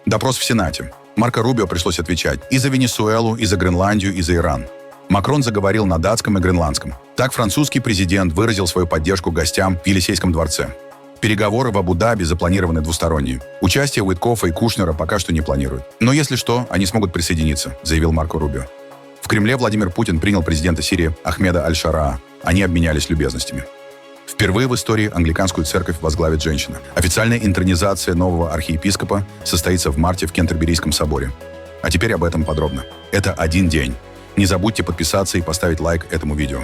Допрос в Сенате. Марко Рубио пришлось отвечать и за Венесуэлу, и за Гренландию, и за Иран. Макрон заговорил на датском и гренландском. Так французский президент выразил свою поддержку гостям в Елисейском дворце. Переговоры в Абу-Даби запланированы двусторонние. Участие Уиткофа и Кушнера пока что не планируют. Но если что, они смогут присоединиться, заявил Марко Рубио. В Кремле Владимир Путин принял президента Сирии Ахмеда Аль-Шараа. Они обменялись любезностями. Впервые в истории англиканскую церковь возглавит женщина. Официальная интронизация нового архиепископа состоится в марте в Кентерберийском соборе. А теперь об этом подробно. Это один день. Не забудьте подписаться и поставить лайк этому видео.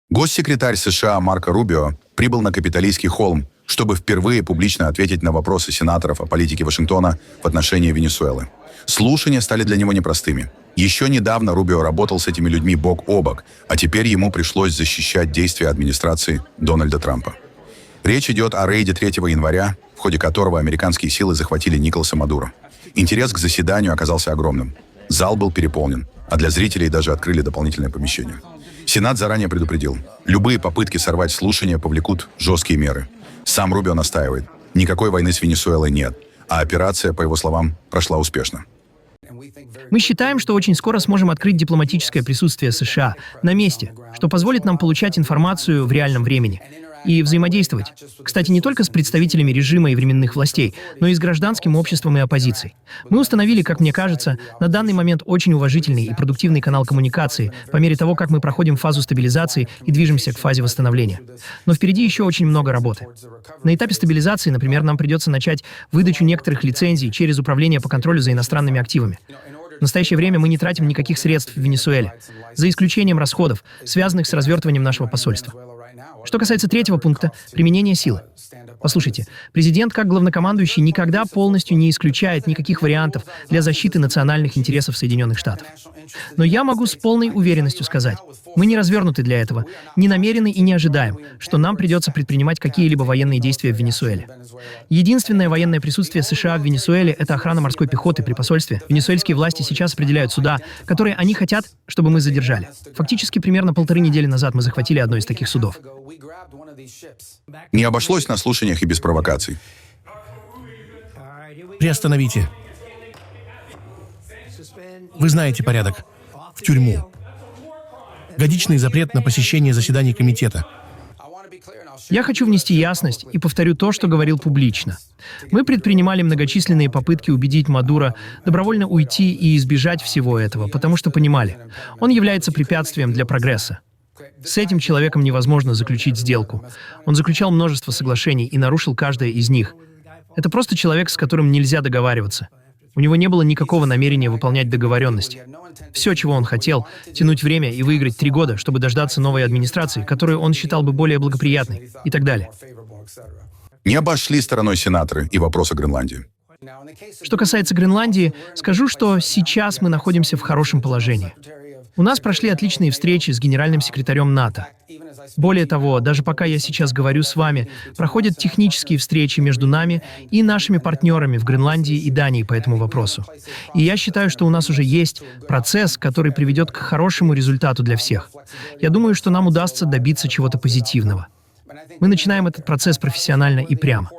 Госсекретарь США Марко Рубио прибыл на Капитолийский холм, чтобы впервые публично ответить на вопросы сенаторов о политике Вашингтона в отношении Венесуэлы. Слушания стали для него непростыми. Еще недавно Рубио работал с этими людьми бок о бок, а теперь ему пришлось защищать действия администрации Дональда Трампа. Речь идет о рейде 3 января, в ходе которого американские силы захватили Николаса Мадуро. Интерес к заседанию оказался огромным. Зал был переполнен, а для зрителей даже открыли дополнительное помещение. Сенат заранее предупредил, любые попытки сорвать слушания повлекут жесткие меры. Сам Рубио настаивает, никакой войны с Венесуэлой нет, а операция, по его словам, прошла успешно. Мы считаем, что очень скоро сможем открыть дипломатическое присутствие США на месте, что позволит нам получать информацию в реальном времени и взаимодействовать. Кстати, не только с представителями режима и временных властей, но и с гражданским обществом и оппозицией. Мы установили, как мне кажется, на данный момент очень уважительный и продуктивный канал коммуникации по мере того, как мы проходим фазу стабилизации и движемся к фазе восстановления. Но впереди еще очень много работы. На этапе стабилизации, например, нам придется начать выдачу некоторых лицензий через Управление по контролю за иностранными активами. В настоящее время мы не тратим никаких средств в Венесуэле, за исключением расходов, связанных с развертыванием нашего посольства. Что касается третьего пункта — применение силы. Послушайте, президент, как главнокомандующий, никогда полностью не исключает никаких вариантов для защиты национальных интересов Соединенных Штатов. Но я могу с полной уверенностью сказать, мы не развернуты для этого, не намерены и не ожидаем, что нам придется предпринимать какие-либо военные действия в Венесуэле. Единственное военное присутствие США в Венесуэле — это охрана морской пехоты при посольстве. Венесуэльские власти сейчас определяют суда, которые они хотят, чтобы мы задержали. Фактически, примерно 1,5 недели назад мы захватили одно из таких судов. Не обошлось на слушаниях и без провокаций. Приостановите. Вы знаете порядок. В тюрьму. Годичный запрет на посещение заседаний комитета. Я хочу внести ясность и повторю то, что говорил публично. Мы предпринимали многочисленные попытки убедить Мадуро добровольно уйти и избежать всего этого, потому что понимали, он является препятствием для прогресса. С этим человеком невозможно заключить сделку. Он заключал множество соглашений и нарушил каждое из них. Это просто человек, с которым нельзя договариваться. У него не было никакого намерения выполнять договоренности. Все, чего он хотел, тянуть время и выиграть 3 года, чтобы дождаться новой администрации, которую он считал бы более благоприятной, и так далее. Не обошли стороной сенаторы и вопрос о Гренландии. Что касается Гренландии, скажу, что сейчас мы находимся в хорошем положении. У нас прошли отличные встречи с генеральным секретарем НАТО. Более того, даже пока я сейчас говорю с вами, проходят технические встречи между нами и нашими партнерами в Гренландии и Дании по этому вопросу. И я считаю, что у нас уже есть процесс, который приведет к хорошему результату для всех. Я думаю, что нам удастся добиться чего-то позитивного. Мы начинаем этот процесс профессионально и прямо.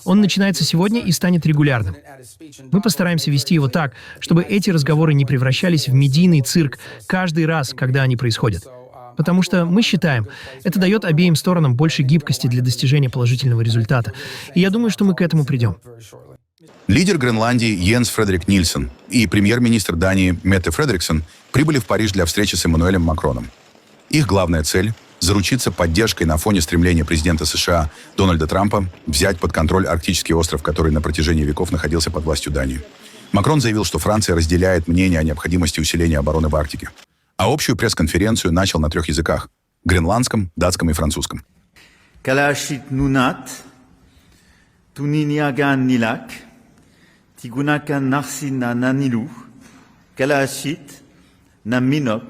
Он начинается сегодня и станет регулярным. Мы постараемся вести его так, чтобы эти разговоры не превращались в медийный цирк каждый раз, когда они происходят. Потому что мы считаем, это дает обеим сторонам больше гибкости для достижения положительного результата. И я думаю, что мы к этому придем. Лидер Гренландии Йенс Фредерик Нильсен и премьер-министр Дании Метте Фредериксен прибыли в Париж для встречи с Эммануэлем Макроном. Их главная цель — заручиться поддержкой на фоне стремления президента США Дональда Трампа взять под контроль арктический остров, который на протяжении веков находился под властью Дании. Макрон заявил, что Франция разделяет мнение о необходимости усиления обороны в Арктике. А общую пресс-конференцию начал на 3 языках — гренландском, датском и французском. Kalashit nunat, tuniniagan nilak, tigunakan narsina nanilou, kalashit, naminok,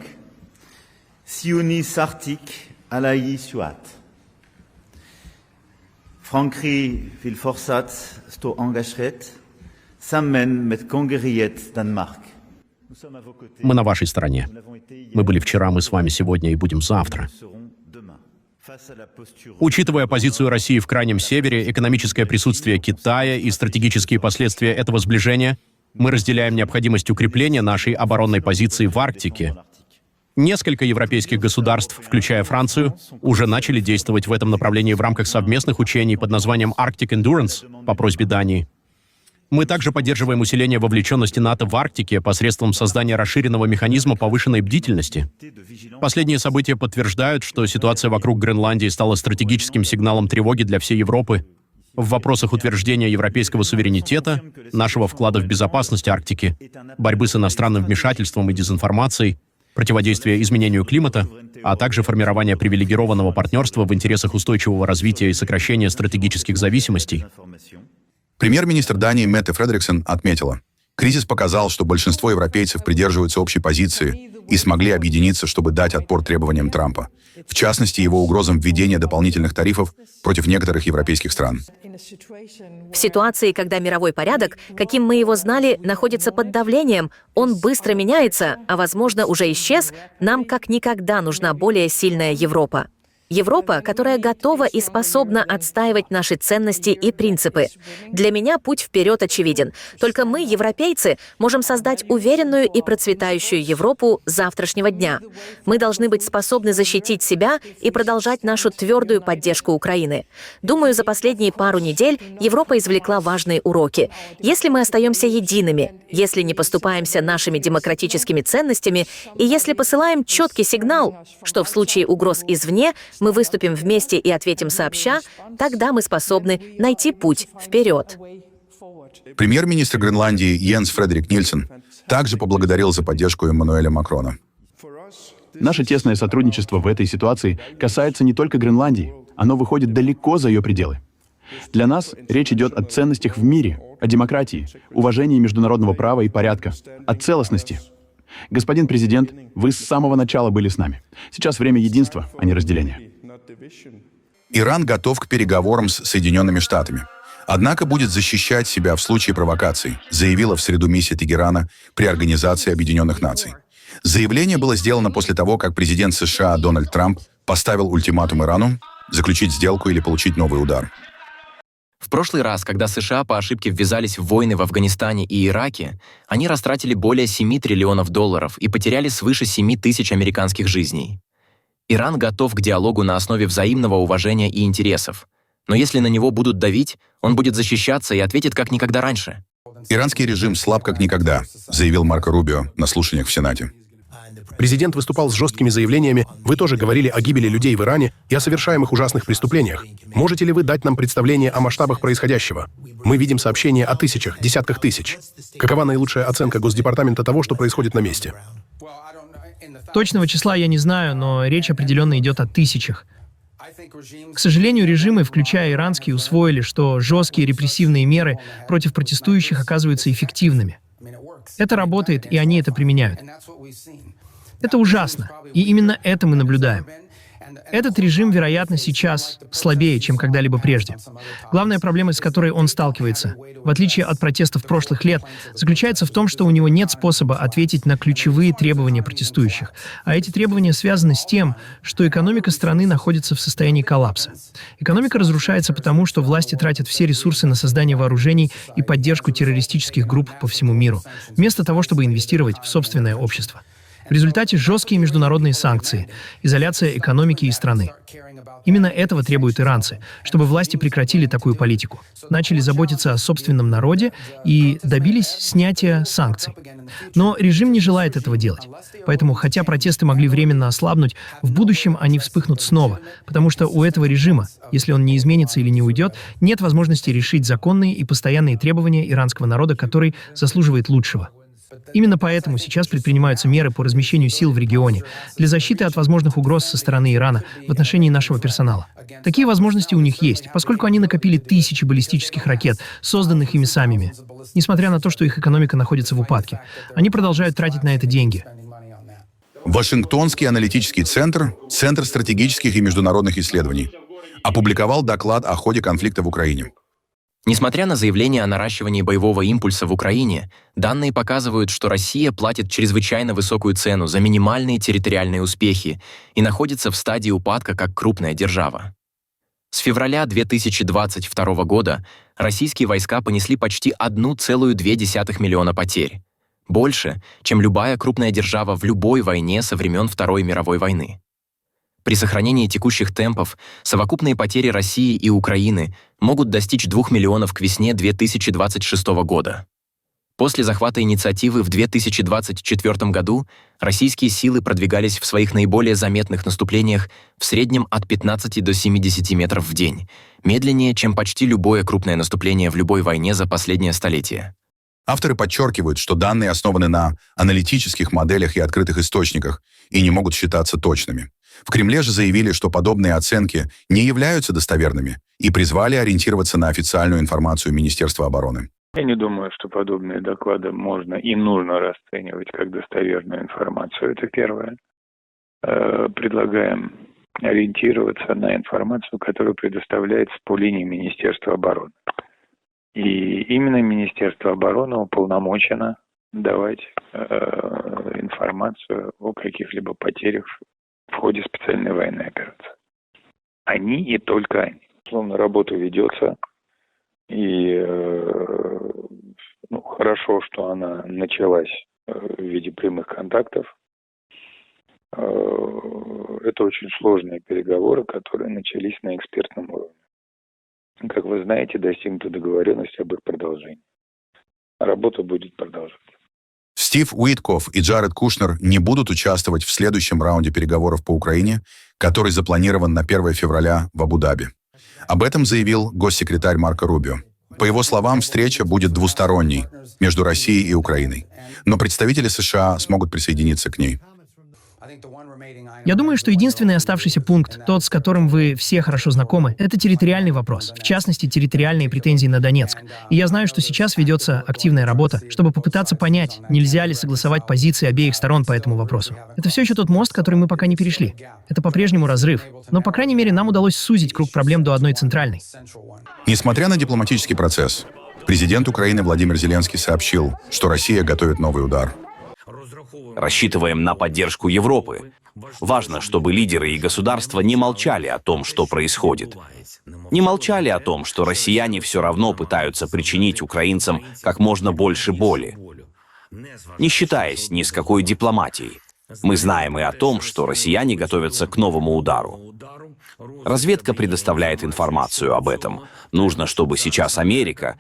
siuni sartik, alayi suat. Frankri vil fortsatt stå engasjert, sammen med kongeriet Danmark. Мы на вашей стороне. Мы были вчера, мы с вами сегодня и будем завтра. Учитывая позицию России в Крайнем Севере, экономическое присутствие Китая и стратегические последствия этого сближения, мы разделяем необходимость укрепления нашей оборонной позиции в Арктике. Несколько европейских государств, включая Францию, уже начали действовать в этом направлении в рамках совместных учений под названием Arctic Endurance по просьбе Дании. Мы также поддерживаем усиление вовлеченности НАТО в Арктике посредством создания расширенного механизма повышенной бдительности. Последние события подтверждают, что ситуация вокруг Гренландии стала стратегическим сигналом тревоги для всей Европы в вопросах утверждения европейского суверенитета, нашего вклада в безопасность Арктики, борьбы с иностранным вмешательством и дезинформацией, противодействия изменению климата, а также формирования привилегированного партнерства в интересах устойчивого развития и сокращения стратегических зависимостей. Премьер-министр Дании Метте Фредериксен отметила, кризис показал, что большинство европейцев придерживаются общей позиции и смогли объединиться, чтобы дать отпор требованиям Трампа, в частности, его угрозам введения дополнительных тарифов против некоторых европейских стран. В ситуации, когда мировой порядок, каким мы его знали, находится под давлением, он быстро меняется, а, возможно, уже исчез, нам как никогда нужна более сильная Европа. Европа, которая готова и способна отстаивать наши ценности и принципы. Для меня путь вперед очевиден. Только мы, европейцы, можем создать уверенную и процветающую Европу завтрашнего дня. Мы должны быть способны защитить себя и продолжать нашу твердую поддержку Украины. Думаю, за последние пару недель Европа извлекла важные уроки. Если мы остаемся едиными, если не поступаемся нашими демократическими ценностями и если посылаем четкий сигнал, что в случае угроз извне мы выступим вместе и ответим сообща, тогда мы способны найти путь вперед. Премьер-министр Гренландии Йенс Фредерик Нильсен также поблагодарил за поддержку Эммануэля Макрона. Наше тесное сотрудничество в этой ситуации касается не только Гренландии, оно выходит далеко за ее пределы. Для нас речь идет о ценностях в мире, о демократии, уважении международного права и порядка, о целостности. Господин президент, вы с самого начала были с нами. Сейчас время единства, а не разделения. Иран готов к переговорам с Соединенными Штатами. Однако будет защищать себя в случае провокаций, заявила в среду миссия Тегерана при Организации Объединенных Наций. Заявление было сделано после того, как президент США Дональд Трамп поставил ультиматум Ирану заключить сделку или получить новый удар. В прошлый раз, когда США по ошибке ввязались в войны в Афганистане и Ираке, они растратили более 7 триллионов долларов и потеряли свыше 7 тысяч американских жизней. Иран готов к диалогу на основе взаимного уважения и интересов. Но если на него будут давить, он будет защищаться и ответит как никогда раньше. Иранский режим слаб как никогда, заявил Марко Рубио на слушаниях в Сенате. Президент выступал с жесткими заявлениями. Вы тоже говорили о гибели людей в Иране и о совершаемых ужасных преступлениях. Можете ли вы дать нам представление о масштабах происходящего? Мы видим сообщения о тысячах, десятках тысяч. Какова наилучшая оценка Госдепартамента того, что происходит на месте? Точного числа я не знаю, но речь определенно идет о тысячах. К сожалению, режимы, включая иранский, усвоили, что жесткие репрессивные меры против протестующих оказываются эффективными. Это работает, и они это применяют. Это ужасно, и именно это мы наблюдаем. Этот режим, вероятно, сейчас слабее, чем когда-либо прежде. Главная проблема, с которой он сталкивается, в отличие от протестов прошлых лет, заключается в том, что у него нет способа ответить на ключевые требования протестующих. А эти требования связаны с тем, что экономика страны находится в состоянии коллапса. Экономика разрушается потому, что власти тратят все ресурсы на создание вооружений и поддержку террористических групп по всему миру, вместо того, чтобы инвестировать в собственное общество. В результате жесткие международные санкции, изоляция экономики и страны. Именно этого требуют иранцы, чтобы власти прекратили такую политику, начали заботиться о собственном народе и добились снятия санкций. Но режим не желает этого делать. Поэтому, хотя протесты могли временно ослабнуть, в будущем они вспыхнут снова, потому что у этого режима, если он не изменится или не уйдет, нет возможности решить законные и постоянные требования иранского народа, который заслуживает лучшего. Именно поэтому сейчас предпринимаются меры по размещению сил в регионе для защиты от возможных угроз со стороны Ирана в отношении нашего персонала. Такие возможности у них есть, поскольку они накопили тысячи баллистических ракет, созданных ими самими. Несмотря на то, что их экономика находится в упадке, они продолжают тратить на это деньги. Вашингтонский аналитический центр, Центр стратегических и международных исследований, опубликовал доклад о ходе конфликта в Украине. Несмотря на заявление о наращивании боевого импульса в Украине, данные показывают, что Россия платит чрезвычайно высокую цену за минимальные территориальные успехи и находится в стадии упадка как крупная держава. С февраля 2022 года российские войска понесли почти 1,2 миллиона потерь. Больше, чем любая крупная держава в любой войне со времен Второй мировой войны. При сохранении текущих темпов совокупные потери России и Украины могут достичь 2 миллионов к весне 2026 года. После захвата инициативы в 2024 году российские силы продвигались в своих наиболее заметных наступлениях в среднем от 15 до 70 метров в день, медленнее, чем почти любое крупное наступление в любой войне за последнее столетие. Авторы подчеркивают, что данные основаны на аналитических моделях и открытых источниках и не могут считаться точными. В Кремле же заявили, что подобные оценки не являются достоверными и призвали ориентироваться на официальную информацию Министерства обороны. Я не думаю, что подобные доклады можно и нужно расценивать как достоверную информацию. Это первое. Предлагаем ориентироваться на информацию, которую предоставляется по линии Министерства обороны. И именно Министерство обороны уполномочено давать информацию о каких-либо потерях в ходе специальной военной операции. Они и только они. Словно работа ведется, и хорошо, что она началась в виде прямых контактов. Это очень сложные переговоры, которые начались на экспертном уровне. Как вы знаете, достигнута договоренность об их продолжении. Работа будет продолжаться. Стив Уиткофф и Джаред Кушнер не будут участвовать в следующем раунде переговоров по Украине, который запланирован на 1 февраля в Абу-Даби. Об этом заявил госсекретарь Марко Рубио. По его словам, встреча будет двусторонней между Россией и Украиной, но представители США смогут присоединиться к ней. Я думаю, что единственный оставшийся пункт, тот, с которым вы все хорошо знакомы, это территориальный вопрос, в частности, территориальные претензии на Донецк. И я знаю, что сейчас ведется активная работа, чтобы попытаться понять, нельзя ли согласовать позиции обеих сторон по этому вопросу. Это все еще тот мост, который мы пока не перешли. Это по-прежнему разрыв. Но, по крайней мере, нам удалось сузить круг проблем до одной центральной. Несмотря на дипломатический процесс, президент Украины Владимир Зеленский сообщил, что Россия готовит новый удар. Рассчитываем на поддержку Европы. Важно, чтобы лидеры и государства не молчали о том, что происходит. Не молчали о том, что россияне все равно пытаются причинить украинцам как можно больше боли. Не считаясь ни с какой дипломатией. Мы знаем и о том, что россияне готовятся к новому удару. Разведка предоставляет информацию об этом. Нужно, чтобы сейчас Америка,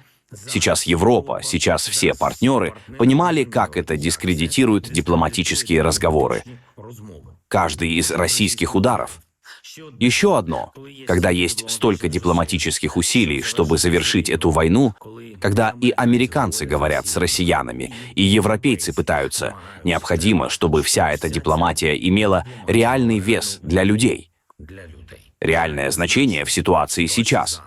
сейчас Европа, сейчас все партнеры понимали, как это дискредитирует дипломатические разговоры. Каждый из российских ударов. Еще одно. Когда есть столько дипломатических усилий, чтобы завершить эту войну, когда и американцы говорят с россиянами, и европейцы пытаются, необходимо, чтобы вся эта дипломатия имела реальный вес для людей. Реальное значение в ситуации сейчас.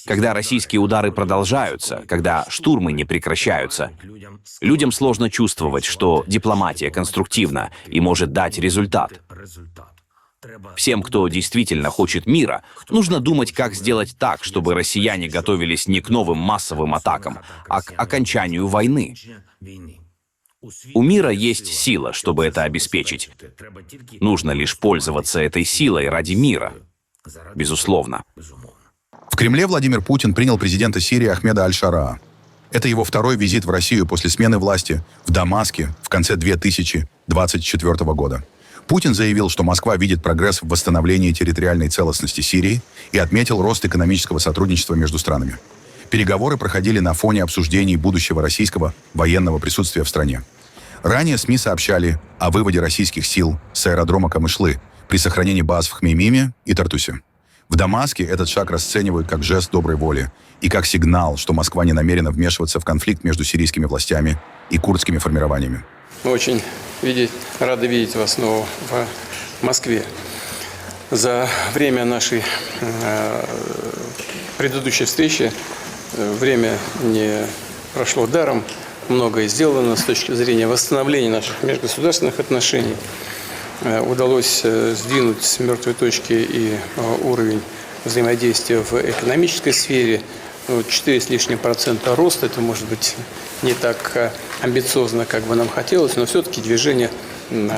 Когда российские удары продолжаются, когда штурмы не прекращаются, людям сложно чувствовать, что дипломатия конструктивна и может дать результат. Всем, кто действительно хочет мира, нужно думать, как сделать так, чтобы россияне готовились не к новым массовым атакам, а к окончанию войны. У мира есть сила, чтобы это обеспечить. Нужно лишь пользоваться этой силой ради мира. Безусловно. В Кремле Владимир Путин принял президента Сирии Ахмеда Аль-Шараа. Это его второй визит в Россию после смены власти в Дамаске в конце 2024 года. Путин заявил, что Москва видит прогресс в восстановлении территориальной целостности Сирии и отметил рост экономического сотрудничества между странами. Переговоры проходили на фоне обсуждений будущего российского военного присутствия в стране. Ранее СМИ сообщали о выводе российских сил с аэродрома Камышлы при сохранении баз в Хмеймиме и Тартусе. В Дамаске этот шаг расценивают как жест доброй воли и как сигнал, что Москва не намерена вмешиваться в конфликт между сирийскими властями и курдскими формированиями. Мы очень рады видеть вас снова в Москве. За время нашей предыдущей встречи время не прошло даром. Многое сделано с точки зрения восстановления наших межгосударственных отношений. Удалось сдвинуть с мертвой точки и уровень взаимодействия в экономической сфере. 4 с лишним процента рост, это может быть не так амбициозно, как бы нам хотелось, но все-таки движение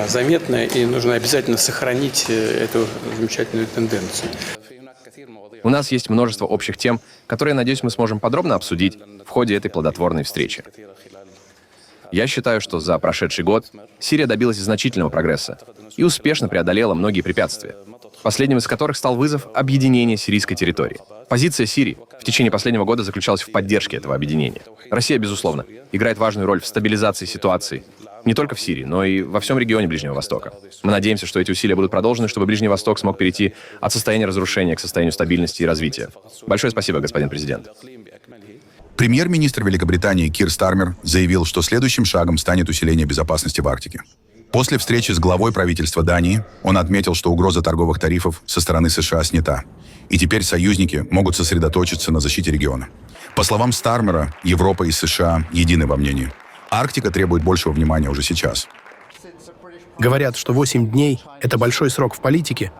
заметное, и нужно обязательно сохранить эту замечательную тенденцию. У нас есть множество общих тем, которые, надеюсь, мы сможем подробно обсудить в ходе этой плодотворной встречи. Я считаю, что за прошедший год Сирия добилась значительного прогресса и успешно преодолела многие препятствия, последним из которых стал вызов объединения сирийской территории. Позиция Сирии в течение последнего года заключалась в поддержке этого объединения. Россия, безусловно, играет важную роль в стабилизации ситуации не только в Сирии, но и во всем регионе Ближнего Востока. Мы надеемся, что эти усилия будут продолжены, чтобы Ближний Восток смог перейти от состояния разрушения к состоянию стабильности и развития. Большое спасибо, господин президент. Премьер-министр Великобритании Кир Стармер заявил, что следующим шагом станет усиление безопасности в Арктике. После встречи с главой правительства Дании он отметил, что угроза торговых тарифов со стороны США снята, и теперь союзники могут сосредоточиться на защите региона. По словам Стармера, Европа и США едины во мнении. Арктика требует большего внимания уже сейчас. Говорят, что 8 дней — это большой срок в политике.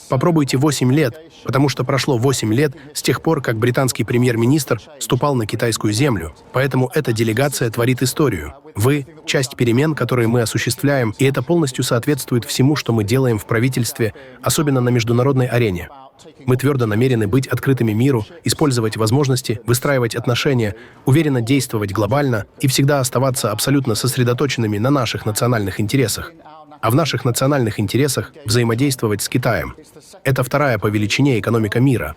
Попробуйте 8 лет, потому что прошло 8 лет с тех пор, как британский премьер-министр ступал на китайскую землю. Поэтому эта делегация творит историю. Вы — часть перемен, которые мы осуществляем, и это полностью соответствует всему, что мы делаем в правительстве, особенно на международной арене. Мы твердо намерены быть открытыми миру, использовать возможности, выстраивать отношения, уверенно действовать глобально и всегда оставаться абсолютно сосредоточенными на наших национальных интересах. А в наших национальных интересах взаимодействовать с Китаем. Это вторая по величине экономика мира.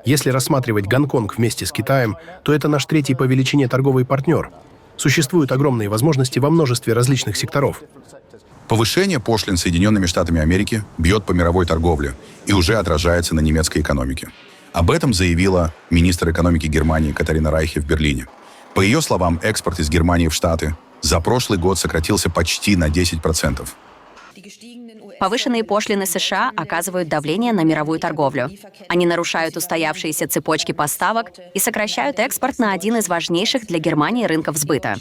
Если рассматривать Гонконг вместе с Китаем, то это наш третий по величине торговый партнер. Существуют огромные возможности во множестве различных секторов. Повышение пошлин Соединенными Штатами Америки бьет по мировой торговле и уже отражается на немецкой экономике. Об этом заявила министр экономики Германии Катарина Райхе в Берлине. По ее словам, экспорт из Германии в Штаты за прошлый год сократился почти на 10%. Повышенные пошлины США оказывают давление на мировую торговлю. Они нарушают устоявшиеся цепочки поставок и сокращают экспорт на один из важнейших для Германии рынков сбыта.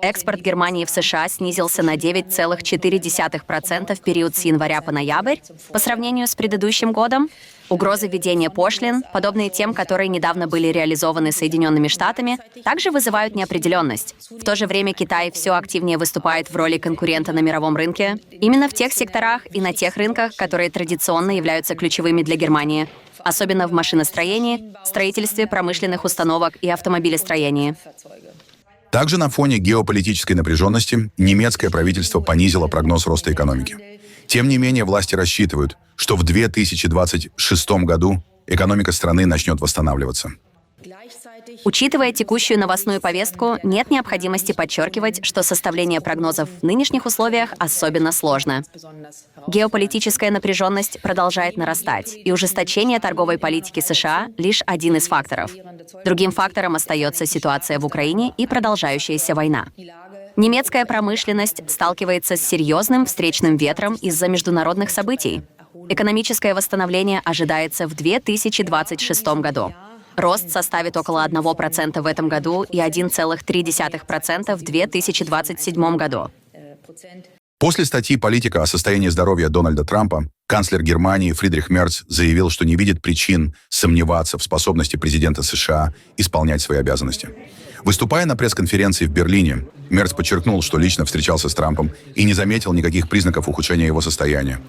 Экспорт Германии в США снизился на 9,4% в период с января по ноябрь по сравнению с предыдущим годом. Угрозы введения пошлин, подобные тем, которые недавно были реализованы Соединенными Штатами, также вызывают неопределенность. В то же время Китай все активнее выступает в роли конкурента на мировом рынке, именно в тех секторах и на тех рынках, которые традиционно являются ключевыми для Германии, особенно в машиностроении, строительстве промышленных установок и автомобилестроении. Также на фоне геополитической напряженности немецкое правительство понизило прогноз роста экономики. Тем не менее, власти рассчитывают, что в 2026 году экономика страны начнет восстанавливаться. Учитывая текущую новостную повестку, нет необходимости подчеркивать, что составление прогнозов в нынешних условиях особенно сложно. Геополитическая напряженность продолжает нарастать, и ужесточение торговой политики США — лишь один из факторов. Другим фактором остается ситуация в Украине и продолжающаяся война. Немецкая промышленность сталкивается с серьезным встречным ветром из-за международных событий. Экономическое восстановление ожидается в 2026 году. Рост составит около 1% в этом году и 1,3% в 2027 году. После статьи «Политика о состоянии здоровья» Дональда Трампа канцлер Германии Фридрих Мерц заявил, что не видит причин сомневаться в способности президента США исполнять свои обязанности. Выступая на пресс-конференции в Берлине, Мерц подчеркнул, что лично встречался с Трампом и не заметил никаких признаков ухудшения его состояния.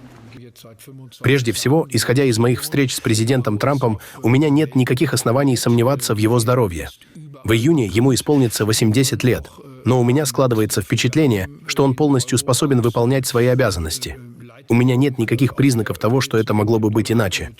Прежде всего, исходя из моих встреч с президентом Трампом, у меня нет никаких оснований сомневаться в его здоровье. В июне ему исполнится 80 лет, но у меня складывается впечатление, что он полностью способен выполнять свои обязанности. У меня нет никаких признаков того, что это могло бы быть иначе.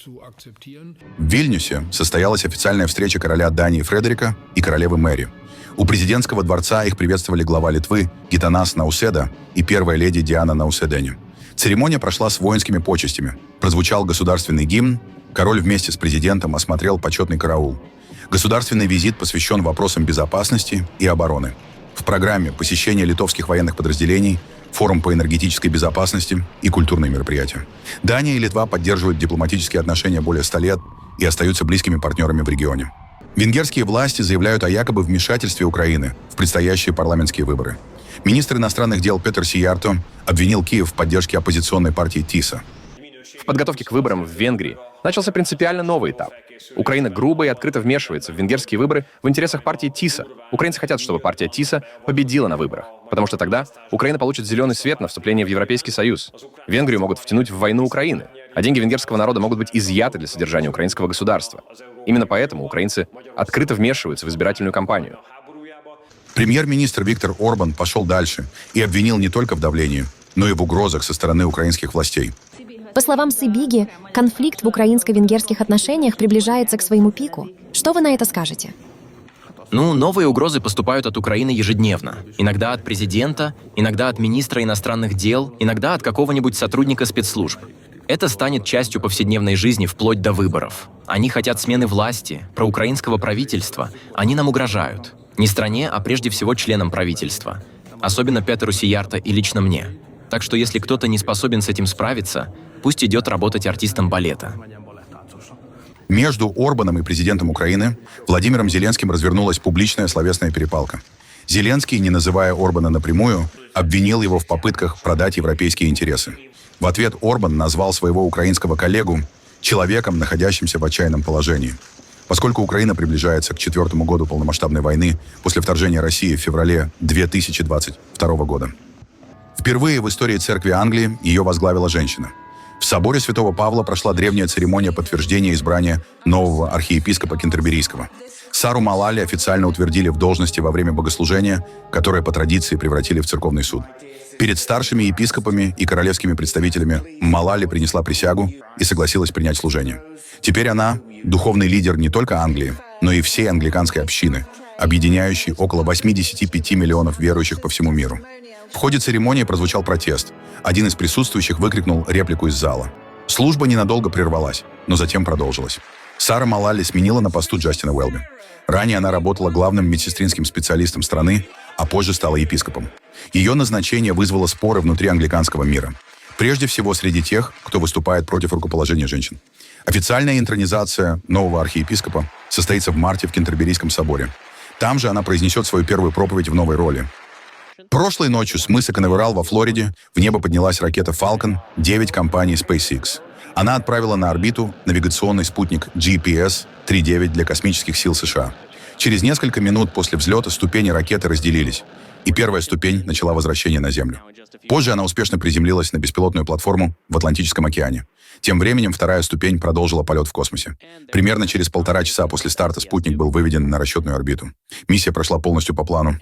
В Вильнюсе состоялась официальная встреча короля Дании Фредерика и королевы Мэри. У президентского дворца их приветствовали глава Литвы Гитанас Науседа и первая леди Диана Наусседени. Церемония прошла с воинскими почестями. Прозвучал государственный гимн, король вместе с президентом осмотрел почетный караул. Государственный визит посвящен вопросам безопасности и обороны. В программе посещение литовских военных подразделений, форум по энергетической безопасности и культурные мероприятия. Дания и Литва поддерживают дипломатические отношения более 100 лет и остаются близкими партнерами в регионе. Венгерские власти заявляют о якобы вмешательстве Украины в предстоящие парламентские выборы. Министр иностранных дел Петер Сиярто обвинил Киев в поддержке оппозиционной партии ТИСА. В подготовке к выборам в Венгрии начался принципиально новый этап. Украина грубо и открыто вмешивается в венгерские выборы в интересах партии ТИСа. Украинцы хотят, чтобы партия ТИСа победила на выборах, потому что тогда Украина получит зеленый свет на вступление в Европейский Союз. Венгрию могут втянуть в войну Украины, а деньги венгерского народа могут быть изъяты для содержания украинского государства. Именно поэтому украинцы открыто вмешиваются в избирательную кампанию. Премьер-министр Виктор Орбан пошел дальше и обвинил не только в давлении, но и в угрозах со стороны украинских властей. По словам Сибиги, конфликт в украинско-венгерских отношениях приближается к своему пику. Что вы на это скажете? Новые угрозы поступают от Украины ежедневно. Иногда от президента, иногда от министра иностранных дел, иногда от какого-нибудь сотрудника спецслужб. Это станет частью повседневной жизни вплоть до выборов. Они хотят смены власти, проукраинского правительства. Они нам угрожают. Не стране, а прежде всего членам правительства. Особенно Петеру Сиярто и лично мне. Так что если кто-то не способен с этим справиться, пусть идет работать артистом балета. Между Орбаном и президентом Украины Владимиром Зеленским развернулась публичная словесная перепалка. Зеленский, не называя Орбана напрямую, обвинил его в попытках продать европейские интересы. В ответ Орбан назвал своего украинского коллегу человеком, находящимся в отчаянном положении. Поскольку Украина приближается к 4-му году полномасштабной войны после вторжения России в феврале 2022 года. Впервые в истории церкви Англии ее возглавила женщина. В соборе Святого Павла прошла древняя церемония подтверждения избрания нового архиепископа Кентерберийского. Сару Малали официально утвердили в должности во время богослужения, которое по традиции превратили в церковный суд. Перед старшими епископами и королевскими представителями Малали принесла присягу и согласилась принять служение. Теперь она – духовный лидер не только Англии, но и всей англиканской общины, объединяющей около 85 миллионов верующих по всему миру. В ходе церемонии прозвучал протест. Один из присутствующих выкрикнул реплику из зала. Служба ненадолго прервалась, но затем продолжилась. Сара Малали сменила на посту Джастина Уэлби. Ранее она работала главным медсестринским специалистом страны, а позже стала епископом. Ее назначение вызвало споры внутри англиканского мира. Прежде всего среди тех, кто выступает против рукоположения женщин. Официальная интронизация нового архиепископа состоится в марте в Кентерберийском соборе. Там же она произнесет свою первую проповедь в новой роли. Прошлой ночью с мыса Канаверал во Флориде в небо поднялась ракета Falcon 9 компании SpaceX. Она отправила на орбиту навигационный спутник GPS-39 для космических сил США. Через несколько минут после взлета ступени ракеты разделились, и первая ступень начала возвращение на Землю. Позже она успешно приземлилась на беспилотную платформу в Атлантическом океане. Тем временем вторая ступень продолжила полет в космосе. Примерно через 1,5 часа после старта спутник был выведен на расчетную орбиту. Миссия прошла полностью по плану.